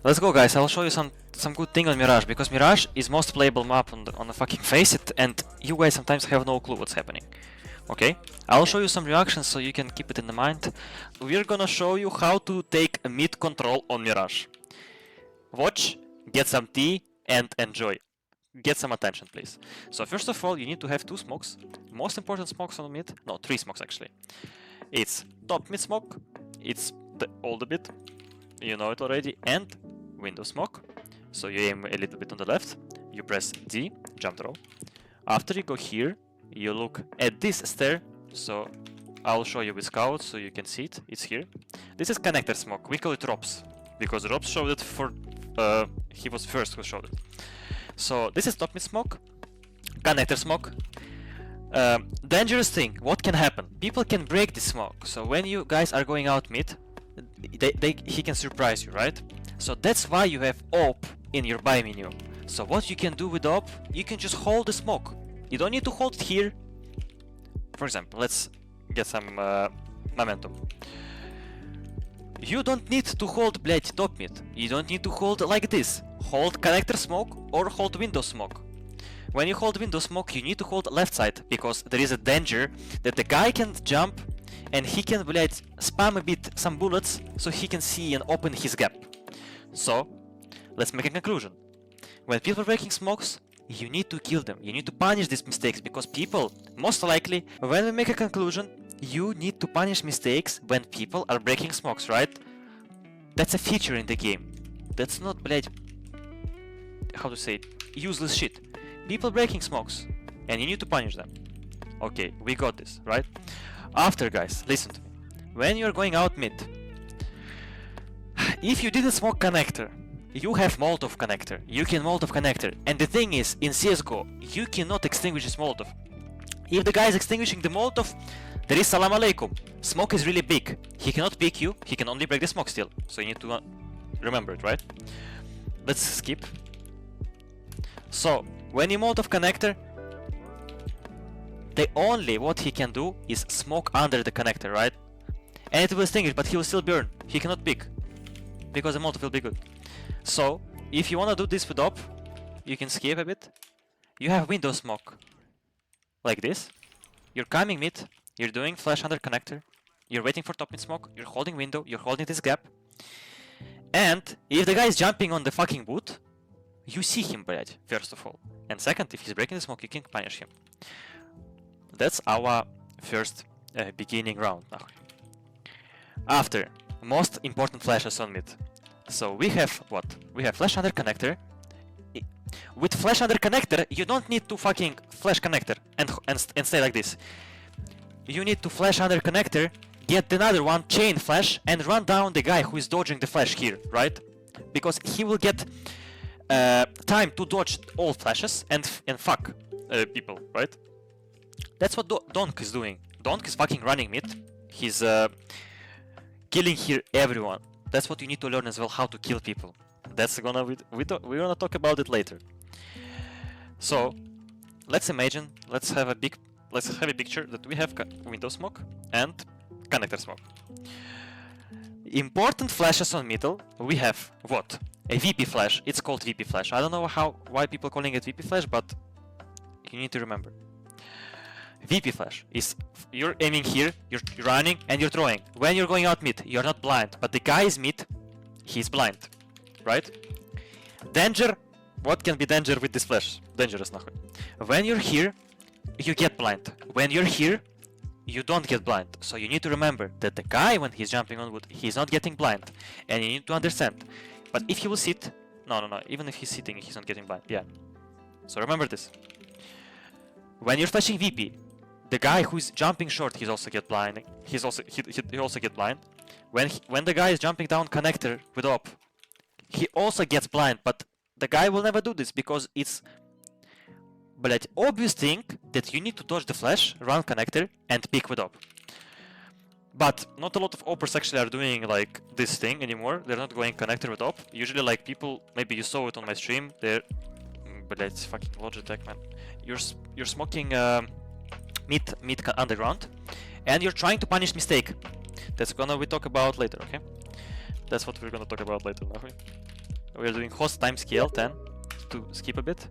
Let's go, guys. I'll show you some good thing on Mirage, because Mirage is most playable map on the fucking face it, and you guys sometimes have no clue what's happening. Okay, I'll show you some reactions so you can keep it in the mind. We're gonna show you how to take a mid control on Mirage. Watch, get some tea, and enjoy. Get some attention, please. So first of all, you need to have two smokes. Most important smokes on mid. No, three smokes actually. It's top mid smoke. It's the older bit. You know it already. And window smoke. So you aim a little bit on the left. You press D, jump throw. After you go here, you look at this stair. So I'll show you with scout so you can see it. It's here. This is connector smoke. We call it Robs, because Robs showed it for he was first who showed it. So this is top mid smoke, connector smoke. Dangerous thing, what can happen? People can break this smoke. So when you guys are going out mid, he can surprise you, right? So that's why you have op in your buy menu. So what you can do with op, you can just hold the smoke. You don't need to hold it here. For example, let's get some momentum. You don't need to hold, блять, top mid. You don't need to hold like this. Hold connector smoke or hold window smoke. When you hold window smoke, you need to hold left side, because there is a danger that the guy can jump and he can, блять, spam a bit some bullets so he can see and open his gap. So, let's make a conclusion. When people are breaking smokes, you need to kill them. You need to punish these mistakes, because people, most likely, when we make a conclusion, you need to punish mistakes when people are breaking smokes, right? That's a feature in the game. That's not, блять, how to say it, useless shit. People breaking smokes, and you need to punish them. Okay, we got this, right? After, guys, listen to me. When you're going out mid, if you didn't smoke connector, you have Molotov connector. You can Molotov connector. And the thing is, in CSGO, you cannot extinguish this Molotov. If the guy is extinguishing the Molotov, there is salam alaikum. Smoke is really big. He cannot pick you, he can only break the smoke still. So you need to remember it, right? Let's skip. So, when you Molotov connector, the only what he can do is smoke under the connector, right? And it will extinguish, but he will still burn. He cannot pick, because the Molotov will be good. So, if you wanna do this with op, you can skip a bit. You have window smoke, like this. You're coming mid, you're doing flash under connector, you're waiting for top mid smoke, you're holding window, you're holding this gap. And if the guy is jumping on the fucking boot, you see him, блядь, first of all. And second, if he's breaking the smoke, you can punish him. That's our first beginning round. After, most important flashes on mid. So we have what? We have flash under connector. With flash under connector, you don't need to fucking flash connector and stay like this. You need to flash under connector, get another one, chain flash, and run down the guy who is dodging the flash here, right? Because he will get time to dodge all flashes and fuck people, right? That's what Donk is doing. Donk is fucking running mid. He's killing here everyone. That's what you need to learn as well, how to kill people. That's gonna we're gonna talk about it later. So let's imagine, let's have a picture that we have window smoke and connector smoke. Important flashes on middle. We have what? A VP flash. It's called VP flash. I don't know why people calling it VP flash, but you need to remember. VP flash is you're aiming here, you're running, and you're throwing. When you're going out mid, you're not blind, but the guy is mid, he's blind, right? Danger. What can be danger with this flash? Dangerous, нахуй. When you're here, you get blind. When you're here, you don't get blind. So you need to remember that the guy, when he's jumping on wood, he's not getting blind, and you need to understand. But if he will sit, no, even if he's sitting, he's not getting blind. Yeah. So remember this. When you're flashing VP, the guy who's jumping short, he also get blind. He also get blind. When the guy is jumping down connector with op, he also gets blind. But the guy will never do this, because it's but obvious thing that you need to dodge the flash, run connector, and pick with op. But not a lot of oppers actually are doing like this thing anymore. They're not going connector with op. Usually, like people, maybe you saw it on my stream. They're but it's fucking Logitech, man. You're smoking mid underground, and you're trying to punish mistake. That's gonna we talk about later, okay? That's what we're gonna talk about later, нахуй. We're doing host time scale 10 to skip a bit.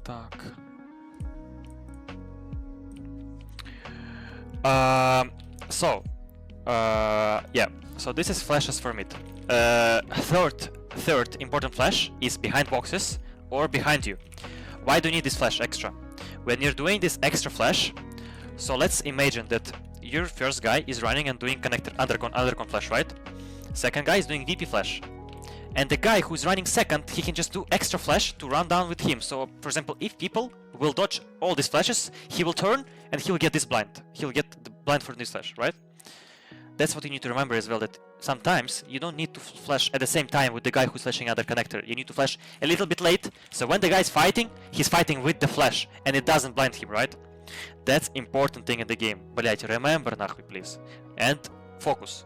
Так. Yeah, so this is flashes for mid. Third important flash is behind boxes or behind you. Why do you need this flash extra? When you're doing this extra flash, so let's imagine that your first guy is running and doing connector undercon flash, right? Second guy is doing VP flash. And the guy who's running second, he can just do extra flash to run down with him. So, for example, if people will dodge all these flashes, he will turn and he will get this blind. He'll get the blind for this flash, right? That's what you need to remember as well, that sometimes you don't need to flash at the same time with the guy who's flashing other connector. You need to flash a little bit late, so when the guy is fighting, he's fighting with the flash, and it doesn't blind him, right? That's important thing in the game. Блять, remember нахуй, please. And focus.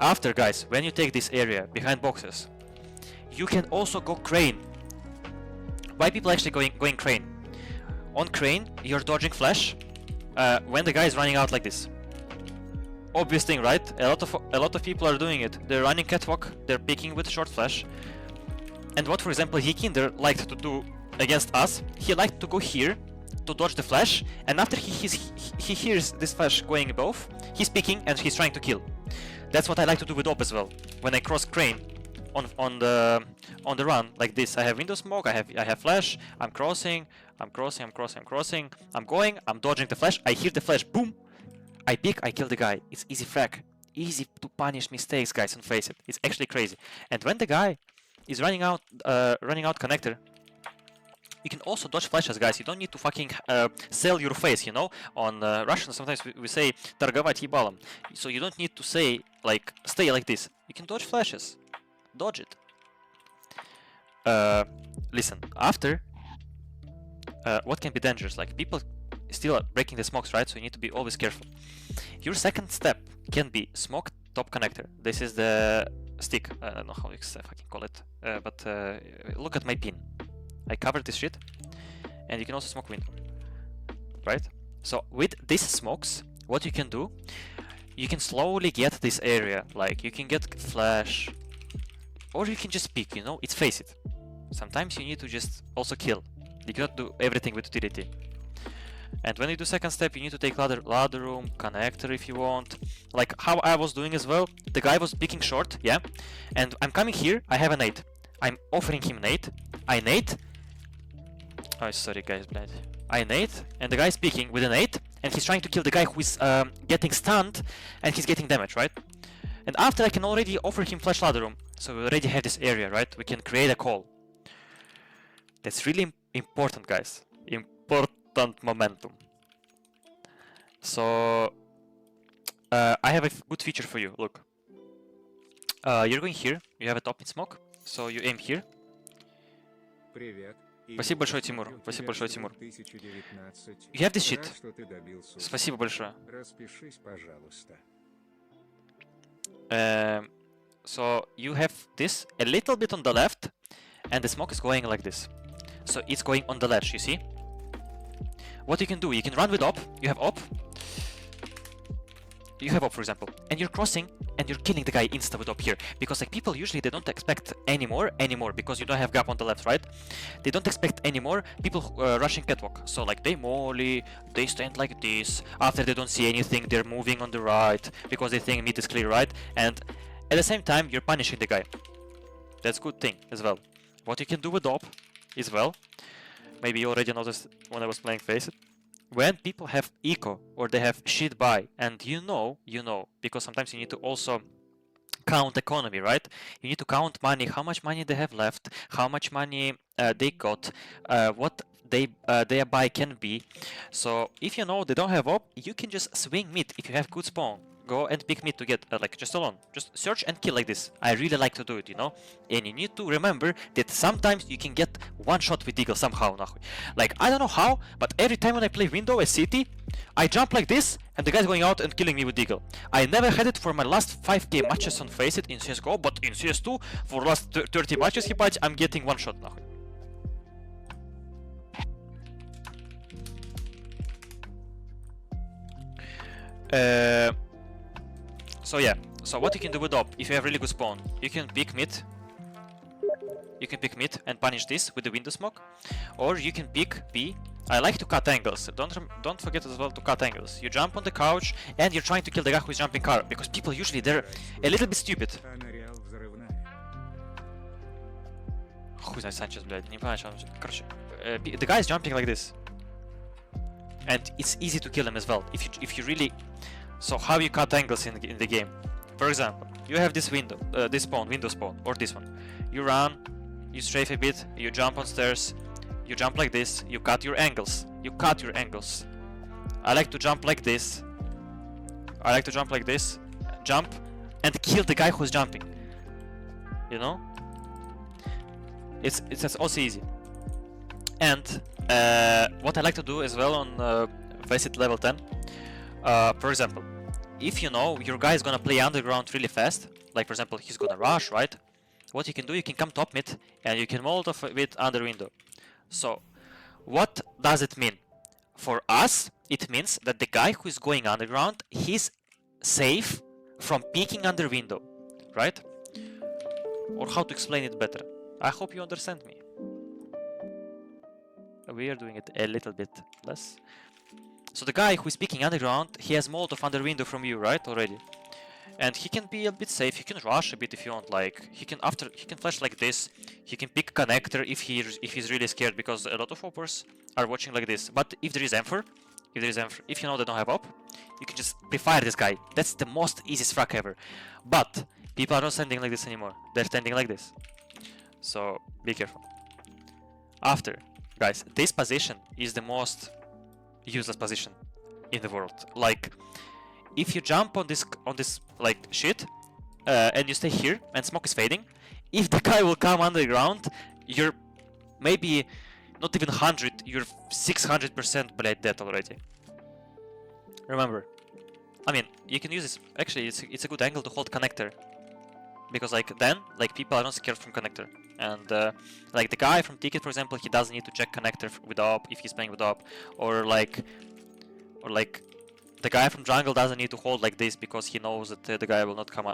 After, guys, when you take this area behind boxes, you can also go crane. Why people actually going crane? On crane, you're dodging flash when the guy is running out like this. Obvious thing, right? A lot of people are doing it. They're running catwalk, they're picking with short flash. And what, for example, Hikinder liked to do against us, he liked to go here to dodge the flash, and after he hears this flash going above, he's picking and he's trying to kill. That's what I like to do with op as well. When I cross crane on the run like this, I have window smoke, I have flash, I'm crossing, I'm going, I'm dodging the flash, I hear the flash, boom, I pick, I kill the guy. It's easy frag, easy to punish mistakes, guys, and face it. It's actually crazy. And when the guy is running out connector, you can also dodge flashes, guys. You don't need to fucking sell your face, you know. On Russian, sometimes we say торговать ебалом. So you don't need to say, like, stay like this. You can dodge flashes. Dodge it. Listen, after, what can be dangerous? Like, people still are breaking the smokes, right? So you need to be always careful. Your second step can be smoke top connector. This is the stick. I don't know how you fucking call it. But look at my pin. I covered this shit, and you can also smoke window, right? So with these smokes, what you can do, you can slowly get this area. Like, you can get flash, or you can just pick, you know, it's face it. Sometimes you need to just also kill. You cannot do everything with utility. And when you do second step, you need to take ladder room, connector if you want. Like how I was doing as well. The guy was picking short, yeah? And I'm coming here, I have a nade. I'm offering him nade. I nade. Oh, sorry guys, blad. I nade, and the guy is peeking with a nade, and he's trying to kill the guy who is getting stunned, and he's getting damage, right? And after I can already offer him flash ladder room, so we already have this area, right? We can create a call. That's really important, guys. Important momentum. So I have a good feature for you. Look, you're going here. You have a top in smoke, so you aim here. Спасибо большое, Тимур. Спасибо большое, Тимур. You have this shit. Спасибо большое. So you have this a little bit on the left, and the smoke is going like this. So it's going on the ledge, you see? What you can do, you can run with op. You have op. You have op, for example, and you're crossing and you're killing the guy insta with op here, because like people usually they don't expect anymore because you don't have gap on the left, right? They don't expect anymore people rushing catwalk. So like they molly, they stand like this. After they don't see anything, they're moving on the right because they think mid is clear, right? And at the same time, you're punishing the guy. That's a good thing as well. What you can do with op as well, maybe you already noticed when I was playing Face It. When people have eco or they have shit buy, and you know, because sometimes you need to also count economy, right? You need to count money, how much money they have left, how much money they got, what their buy can be. So if you know they don't have op, you can just swing mid if you have good spawn. Go and pick mid to get like just alone. Just search and kill like this. I really like to do it, you know. And you need to remember that sometimes you can get one shot with Deagle somehow. Like I don't know how, but every time when I play window at City, I jump like this and the guy's going out and killing me with Deagle. I never had it for my last 5k matches on Face It in CSGO, but in CS2 for last 30 matches I'm getting one shot now. So yeah, so what you can do with op, if you have really good spawn, you can pick mid. You can pick mid and punish this with the window smoke, or you can pick B. I like to cut angles. Don't forget as well to cut angles. You jump on the couch and you're trying to kill the guy who is jumping car, because people usually they're a little bit stupid. Хуй знает Санчес, блядь, не понимаю, что он... Короче, the guy is jumping like this, and it's easy to kill him as well if you really. So how you cut angles in the game? For example, you have this window, this spawn, window spawn, or this one. You run, you strafe a bit, you jump on stairs, you jump like this, you cut your angles. You cut your angles. I like to jump like this. I like to jump like this, jump, and kill the guy who's jumping. You know? It's also easy. And what I like to do as well on Faceit level 10, for example, if you know your guy is gonna play underground really fast, like for example he's gonna rush, right? What you can do, you can come top mid and you can molotov a bit under window. So what does it mean? For us, it means that the guy who is going underground, he's safe from peeking under window, right? Or how to explain it better? I hope you understand me. We are doing it a little bit less. So the guy who is peeking underground, he has molotov under window from you, right? Already. And he can be a bit safe. He can rush a bit if you want. Like he can flash like this. He can pick connector if he's really scared, because a lot of oppers are watching like this. But if there is M4, if you know they don't have op, you can just pre-fire this guy. That's the most easiest frag ever. But people are not standing like this anymore. They're standing like this. So be careful. After, guys, this position is the most useless position in the world. Like, if you jump on this like shit and you stay here and smoke is fading, if the guy will come underground, you're maybe not even 100, you're 600% blade dead already. Remember, I mean, you can use this. Actually, it's a good angle to hold connector, because like then people are not scared from connector. And like the guy from Ticket, for example, he doesn't need to check connector with op if he's playing with op, or like the guy from jungle doesn't need to hold like this because he knows that the guy will not come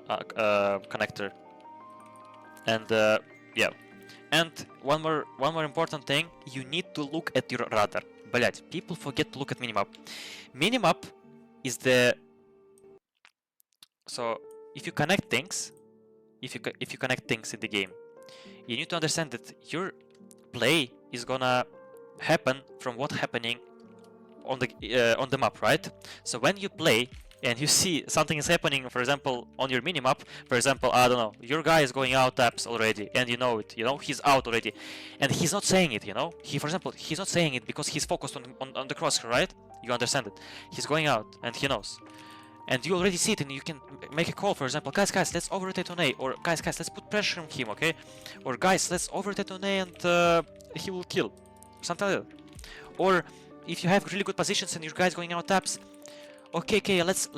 connector. And yeah. And one more important thing, you need to look at your radar. Блять, people forget to look at minimap. Minimap is the... So if you connect things, if you connect things in the game, you need to understand that your play is gonna happen from what's happening on the map, right? So when you play and you see something is happening, for example, on your minimap, for example, I don't know, your guy is going out taps already, and you know it, you know, he's out already, and he's not saying it, you know, for example, he's not saying it because he's focused on the crosshair, right? You understand it. He's going out, and he knows. And you already see it, and you can make a call, for example, guys, let's over-rotate on A, or guys, let's put pressure on him, okay? Or guys, let's over-rotate on A and he will kill. Something like that. Or if you have really good positions and your guy's going out taps, okay, let's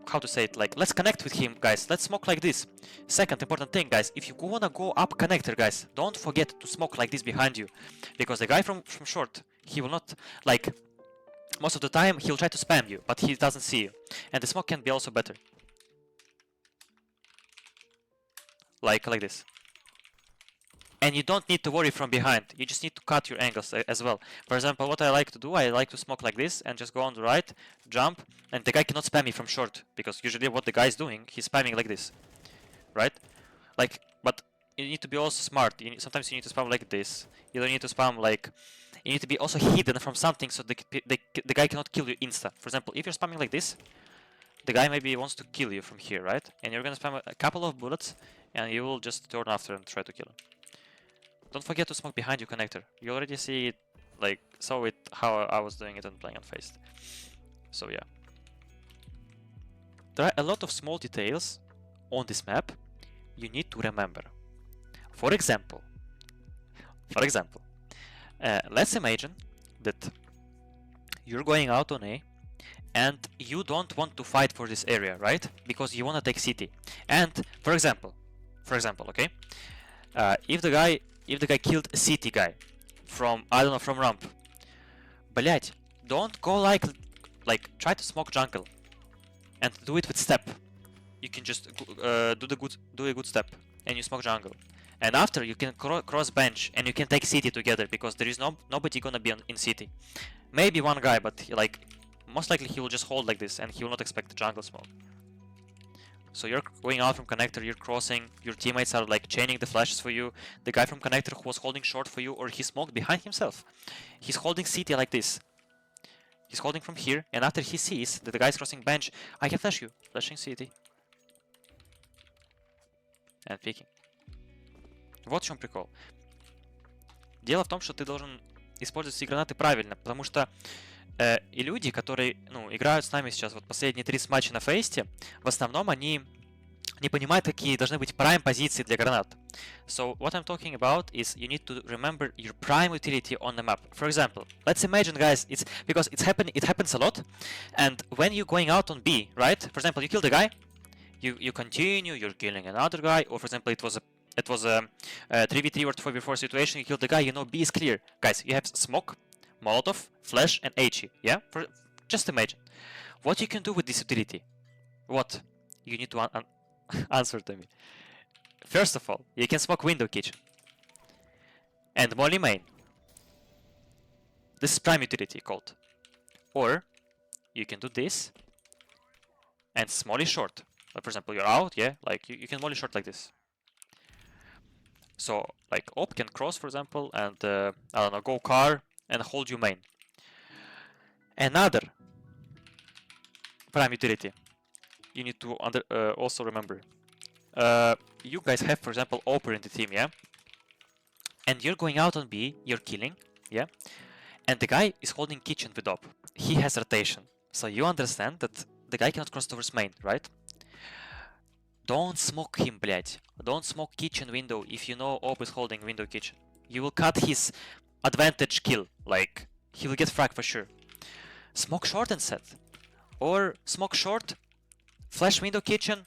how to say it, like, let's connect with him, guys. Let's smoke like this. Second important thing, guys, if you wanna go up connector, guys, don't forget to smoke like this behind you, because the guy from short, he will not, like, most of the time he'll try to spam you, but he doesn't see you, and the smoke can be also better, like this. And you don't need to worry from behind, you just need to cut your angles as well. For example, what I like to do, I like to smoke like this and just go on the right, jump, and the guy cannot spam me from short, because usually what the guy is doing, he's spamming like this, right? Like, but you need to be also smart. Sometimes you need to spam like this. You don't need to spam like... You need to be also hidden from something so the guy cannot kill you insta. For example, if you're spamming like this, the guy maybe wants to kill you from here, right? And you're gonna spam a couple of bullets, and you will just turn after and try to kill him. Don't forget to smoke behind your connector. You already see it, like, saw it how I was doing it and playing on Faceit. So yeah. There are a lot of small details on this map you need to remember. For example, let's imagine that you're going out on A and you don't want to fight for this area, right? Because you want to take city. And for example, okay, if the guy killed a city guy from, I don't know, from ramp, блять, don't go like try to smoke jungle. and do it with step. You can just do a good step, and you smoke jungle. And after you can cross bench and you can take city together because there is nobody gonna be in city. Maybe one guy, but like most likely he will just hold like this and he will not expect the jungle smoke. So you're going out from connector, you're crossing, your teammates are like chaining the flashes for you. The guy from connector who was holding short for you, or he smoked behind himself. He's holding city like this. He's holding from here, and after he sees that the guy's crossing bench, I can flash you. Flashing city. And picking. Вот в чем прикол. Дело в том, что ты должен использовать эти гранаты правильно, потому что и люди, которые играют с нами сейчас вот последние 30 матчей на фейсте, в основном они не понимают, какие должны быть prime позиции для гранат. So what I'm talking about is you need to remember your prime utility on the map. For example, let's imagine, guys, it's because it happens a lot, and when you're going out on B, right? For example, you kill the guy, you continue, you're killing another guy, or for example, it was a 3v3 or 4v4 situation, you kill the guy, you know B is clear. Guys, you have smoke, Molotov, flash, and HE, yeah? Just imagine. What you can do with this utility? What? You need to answer to me. First of all, you can smoke window kitchen. And molly main. This is prime utility called. Or, you can do this. And molly short. Like for example, you're out, yeah? Like, you can molly short like this. So, like, op can cross, for example, and, I don't know, go car, and hold you main. Another prime utility you need to also remember. You guys have, for example, Oper in the team, yeah? And you're going out on B, you're killing, yeah? And the guy is holding kitchen with op. He has rotation. So you understand that the guy cannot cross towards main, right? Don't smoke him, блядь. Don't smoke kitchen window if you know op is holding window kitchen. You will cut his advantage kill, like he will get frag for sure. Smoke short and set, or smoke short, flash window kitchen,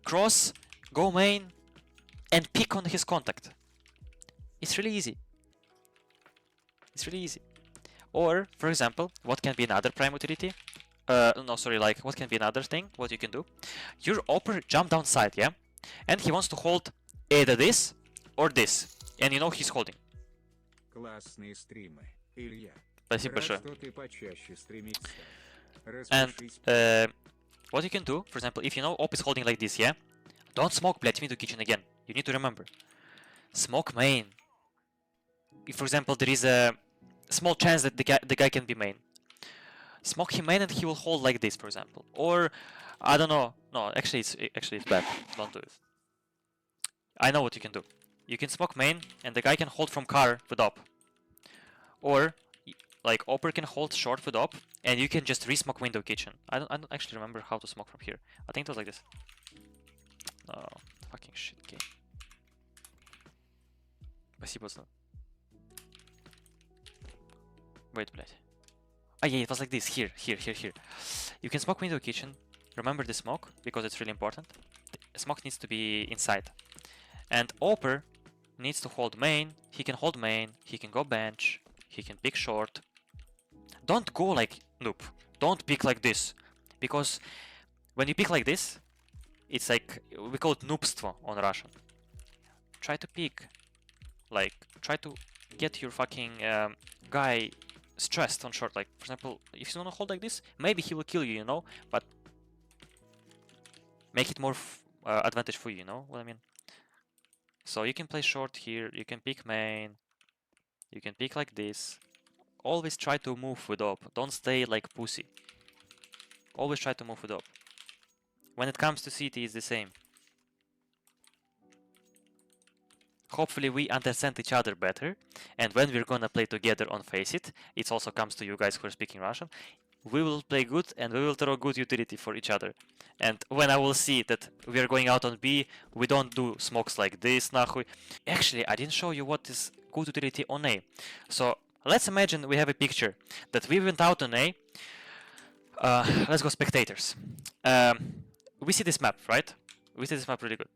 cross, go main, and pick on his contact. It's really easy. It's really easy. Or, for example, what can be another prime utility? No, sorry, like what can be another thing? What you can do? Your Oper jump down side, yeah, and he wants to hold either this or this, and you know he's holding. Классные стримы, Илья. Спасибо большое. Что ты почаще стримишься. And what you can do, for example, if you know op is holding like this, yeah, don't smoke, блядь, window kitchen again. You need to remember. Smoke main. If, for example, there is a small chance that the guy can be main. Smoke him main and he will hold like this, for example. Or, I don't know. No, actually it's bad. Don't do it. I know what you can do. You can smoke main and the guy can hold from car with op. Or, like, Oper can hold short with op and you can just re-smoke window kitchen. I don't actually remember how to smoke from here. I think it was like this. Oh, fucking shit game. Спасибо, пацан. Wait, блядь. Ah, yeah, it was like this. Here. You can smoke window kitchen. Remember the smoke, because it's really important. The smoke needs to be inside. And Oper needs to hold main. He can hold main. He can go bench. He can pick short. Don't go like noob. Don't pick like this. Because when you pick like this, it's like, we call it noobstvo on Russian. Try to pick. Like, try to get your fucking guy stressed on short. Like, for example, if you wanna hold like this, maybe he will kill you, you know? But make it more advantage for you, you know what I mean? So you can play short here, you can pick main, you can pick like this. Always try to move with op, don't stay like pussy. Always try to move with op. When it comes to CT, it's the same. Hopefully we understand each other better, and when we're gonna play together on Face It, it also comes to you guys who are speaking Russian, we will play good and we will throw good utility for each other. And when I will see that we are going out on B, we don't do smokes like this, нахуй. Actually, I didn't show you what is good utility on A. So let's imagine we have a picture that we went out on A. Let's go spectators. We see this map, right? We see this map really good.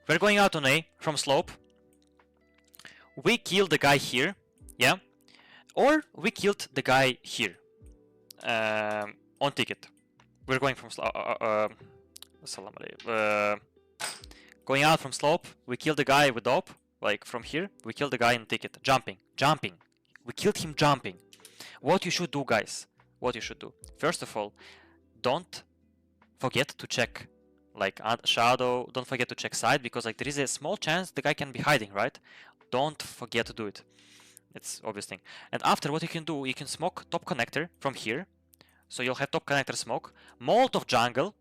We're going out on A from slope. We kill the guy here, yeah? Or we killed the guy here. on ticket. We're going from Salam alaikum. Going out from slope, we kill the guy with dope, like from here, we kill the guy in ticket, jumping. We killed him jumping. What you should do, guys, what you should do, first of all, don't forget to check like shadow, don't forget to check side, because like there is a small chance the guy can be hiding, right? Don't forget to do it. It's obvious thing. And after, what you can do, you can smoke top connector from here. So you'll have top connector smoke, Molotov jungle,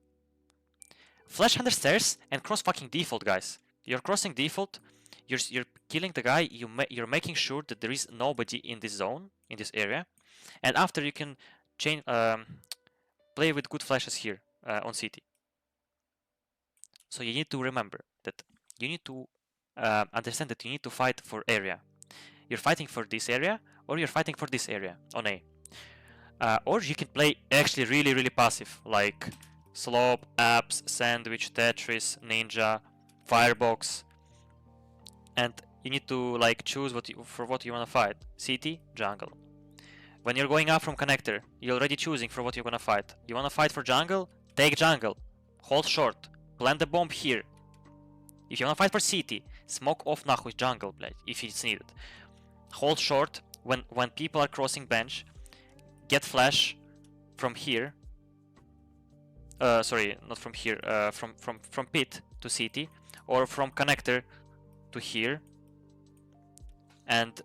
flash under stairs, and cross fucking default, guys. You're crossing default, you're killing the guy, you're making sure that there is nobody in this zone, in this area. And after, you can change, play with good flashes here on city. So you need to remember that you need to understand that you need to fight for area. You're fighting for this area, or you're fighting for this area on A. Or you can play actually really passive, like slope, apps, sandwich, Tetris, ninja, firebox, and you need to like choose what you want to fight. City, jungle. When you're going up from connector, you're already choosing for what you're gonna fight. You wanna fight for jungle? Take jungle. Hold short. Plant the bomb here. If you wanna fight for city, smoke off nахуй jungle, блядь, if it's needed. Hold short when people are crossing bench. Get flash from here. Sorry, not from here. From pit to city, or from connector to here. And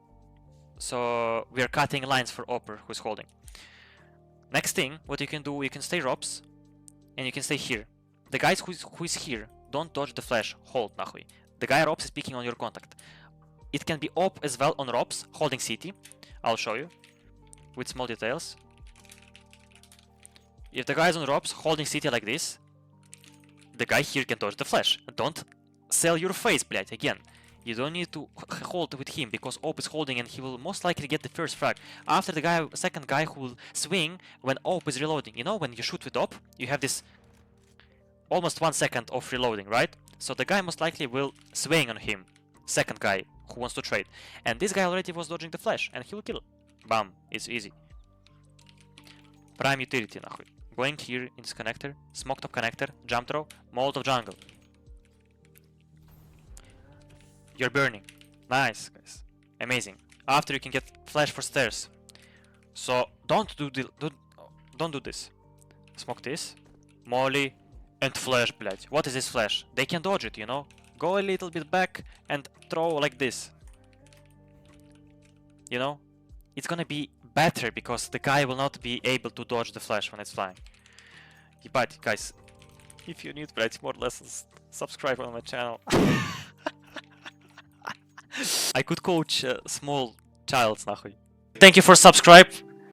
so we are cutting lines for Opper, who's holding. Next thing, what you can do, you can stay ROPS, and you can stay here. The guys who is here, don't dodge the flash. Hold нахуй. The guy ROPS is picking on your contact. It can be op as well on ROPS, holding city. I'll show you with small details. If the guy is on ROPS holding city like this, the guy here can dodge the flash. Don't sell your face, блядь, again. You don't need to hold with him, because op is holding and he will most likely get the first frag. After the guy, second guy who will swing when op is reloading. You know, when you shoot with op, you have this almost 1 second of reloading, right? So the guy most likely will swing on him. Second guy who wants to trade. And this guy already was dodging the flash, and he will kill. Bam, it's easy. Prime utility, нахуй. Going here in this connector, smoke top connector, jump throw, Molotov jungle. You're burning. Nice, guys. Amazing. After, you can get flash for stairs. So don't do this. Smoke this, molly, and flash, блядь. What is this flash? They can dodge it, you know? Go a little bit back and throw like this. You know? It's gonna be better because the guy will not be able to dodge the flash when it's flying. But guys, if you need, блядь, more lessons, subscribe on my channel. I could coach small childs, нахуй. Thank you for subscribe.